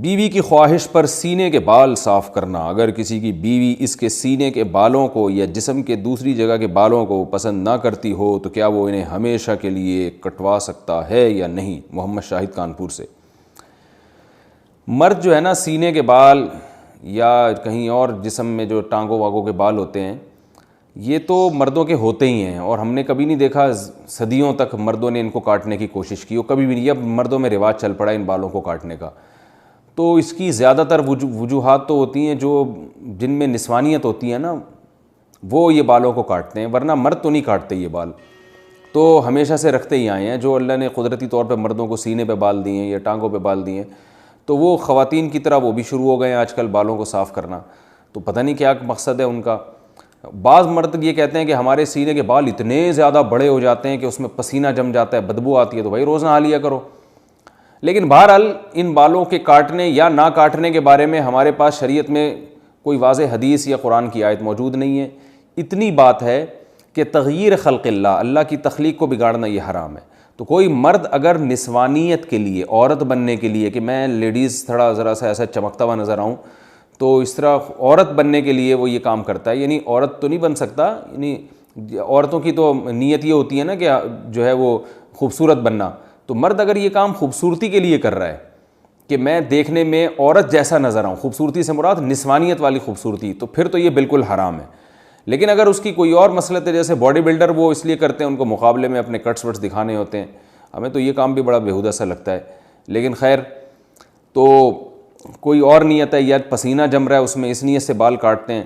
بیوی کی خواہش پر سینے کے بال صاف کرنا. اگر کسی کی بیوی اس کے سینے کے بالوں کو یا جسم کے دوسری جگہ کے بالوں کو پسند نہ کرتی ہو تو کیا وہ انہیں ہمیشہ کے لیے کٹوا سکتا ہے یا نہیں؟ محمد شاہد کانپور سے. مرد جو ہے نا، سینے کے بال یا کہیں اور جسم میں جو ٹانگوں واگوں کے بال ہوتے ہیں، یہ تو مردوں کے ہوتے ہی ہیں، اور ہم نے کبھی نہیں دیکھا صدیوں تک مردوں نے ان کو کاٹنے کی کوشش کی، اور کبھی بھی نہیں. اب مردوں میں رواج چل پڑا ان بالوں کو کاٹنے کا. تو اس کی زیادہ تر وجوہات تو ہوتی ہیں جو جن میں نسوانیت ہوتی ہے نا، وہ یہ بالوں کو کاٹتے ہیں، ورنہ مرد تو نہیں کاٹتے یہ بال. تو ہمیشہ سے رکھتے ہی آئے ہیں. جو اللہ نے قدرتی طور پہ مردوں کو سینے پہ بال دیے ہیں یا ٹانگوں پہ بال دیے ہیں، تو وہ خواتین کی طرح وہ بھی شروع ہو گئے ہیں آج کل بالوں کو صاف کرنا. تو پتہ نہیں کیا مقصد ہے ان کا. بعض مرد یہ کہتے ہیں کہ ہمارے سینے کے بال اتنے زیادہ بڑے ہو جاتے ہیں کہ اس میں پسینہ جم جاتا ہے، بدبو آتی ہے، تو بھائی روز نہا لیا کرو. لیکن بہرحال ان بالوں کے کاٹنے یا نہ کاٹنے کے بارے میں ہمارے پاس شریعت میں کوئی واضح حدیث یا قرآن کی آیت موجود نہیں ہے. اتنی بات ہے کہ تغییر خلق اللہ، اللہ کی تخلیق کو بگاڑنا یہ حرام ہے. تو کوئی مرد اگر نسوانیت کے لیے، عورت بننے کے لیے، کہ میں لیڈیز تھوڑا ذرا سا ایسا چمکتا ہوا نظر آؤں، تو اس طرح عورت بننے کے لیے وہ یہ کام کرتا ہے. یعنی عورت تو نہیں بن سکتا، یعنی عورتوں کی تو نیت یہ ہوتی ہے نا کہ جو ہے وہ خوبصورت بننا. تو مرد اگر یہ کام خوبصورتی کے لیے کر رہا ہے کہ میں دیکھنے میں عورت جیسا نظر آؤں، خوبصورتی سے مراد نسوانیت والی خوبصورتی، تو پھر تو یہ بالکل حرام ہے. لیکن اگر اس کی کوئی اور مسلط ہے، جیسے باڈی بلڈر وہ اس لیے کرتے ہیں، ان کو مقابلے میں اپنے کٹس وٹس دکھانے ہوتے ہیں، ہمیں تو یہ کام بھی بڑا بیہودہ سا لگتا ہے. لیکن خیر، تو کوئی اور نیت ہے یا پسینہ جم رہا ہے اس میں، اس نیت سے بال کاٹتے ہیں.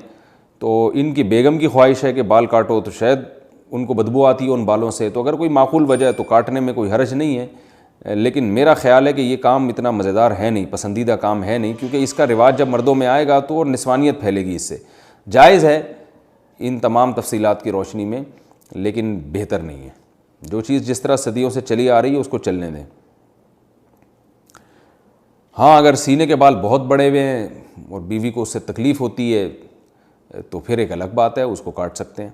تو ان کی بیگم کی خواہش ہے کہ بال کاٹو، تو شاید ان کو بدبو آتی ہے ان بالوں سے. تو اگر کوئی معقول وجہ ہے تو کاٹنے میں کوئی حرج نہیں ہے. لیکن میرا خیال ہے کہ یہ کام اتنا مزیدار ہے نہیں، پسندیدہ کام ہے نہیں، کیونکہ اس کا رواج جب مردوں میں آئے گا تو اور نسوانیت پھیلے گی. اس سے جائز ہے ان تمام تفصیلات کی روشنی میں، لیکن بہتر نہیں ہے. جو چیز جس طرح صدیوں سے چلی آ رہی ہے اس کو چلنے دیں. ہاں، اگر سینے کے بال بہت بڑے ہوئے ہیں اور بیوی کو اس سے تکلیف ہوتی ہے تو پھر ایک الگ بات ہے، اس کو کاٹ سکتے ہیں.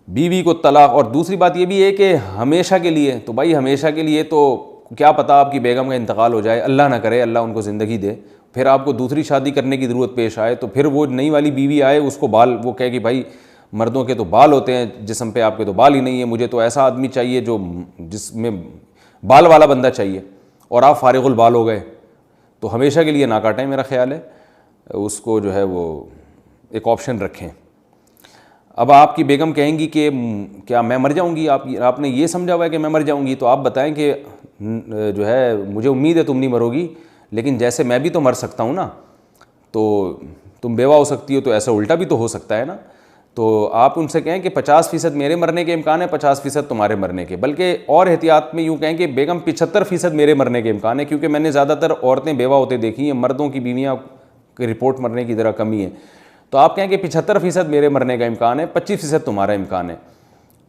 بیوی کو طلاق. اور دوسری بات یہ بھی ہے کہ ہمیشہ کے لیے، تو بھائی ہمیشہ کے لیے تو کیا پتہ آپ کی بیگم کا انتقال ہو جائے، اللہ نہ کرے، اللہ ان کو زندگی دے، پھر آپ کو دوسری شادی کرنے کی ضرورت پیش آئے، تو پھر وہ نئی والی بیوی آئے، اس کو بال، وہ کہے کہ بھائی مردوں کے تو بال ہوتے ہیں جسم پہ، آپ کے تو بال ہی نہیں ہیں، مجھے تو ایسا آدمی چاہیے جو جس میں بال والا بندہ چاہیے، اور آپ فارغ البال ہو گئے. تو ہمیشہ کے لیے نہ کاٹیں، میرا خیال ہے اس کو جو ہے وہ ایک آپشن رکھیں. اب آپ کی بیگم کہیں گی کہ کیا میں مر جاؤں گی، آپ نے یہ سمجھا ہوا ہے کہ میں مر جاؤں گی، تو آپ بتائیں کہ جو ہے مجھے امید ہے تم نہیں مرو گی، لیکن جیسے میں بھی تو مر سکتا ہوں نا، تو تم بیوہ ہو سکتی ہو، تو ایسا الٹا بھی تو ہو سکتا ہے نا. تو آپ ان سے کہیں کہ 50% میرے مرنے کے امکان ہے، 50% تمہارے مرنے کے. بلکہ اور احتیاط میں یوں کہیں کہ بیگم 75% میرے مرنے کے امکان ہے، کیونکہ میں نے زیادہ تر عورتیں بیوہ ہوتے دیکھی ہیں، مردوں کی بیویاں کی رپورٹ مرنے کی ذرا کمی ہے. تو آپ کہیں کہ 75% میرے مرنے کا امکان ہے، 25% تمہارا امکان ہے.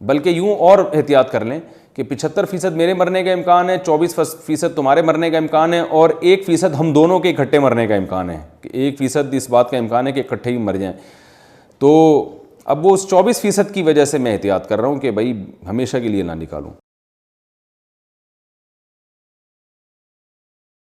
بلکہ یوں اور احتیاط کر لیں کہ 75% میرے مرنے کا امکان ہے، 24% تمہارے مرنے کا امکان ہے، اور 1% ہم دونوں کے اکٹھے مرنے کا امکان ہے، کہ 1% اس بات کا امکان ہے کہ اکٹھے ہی مر جائیں. تو اب وہ اس 24% کی وجہ سے میں احتیاط کر رہا ہوں کہ بھائی ہمیشہ کے لیے نہ نکالوں.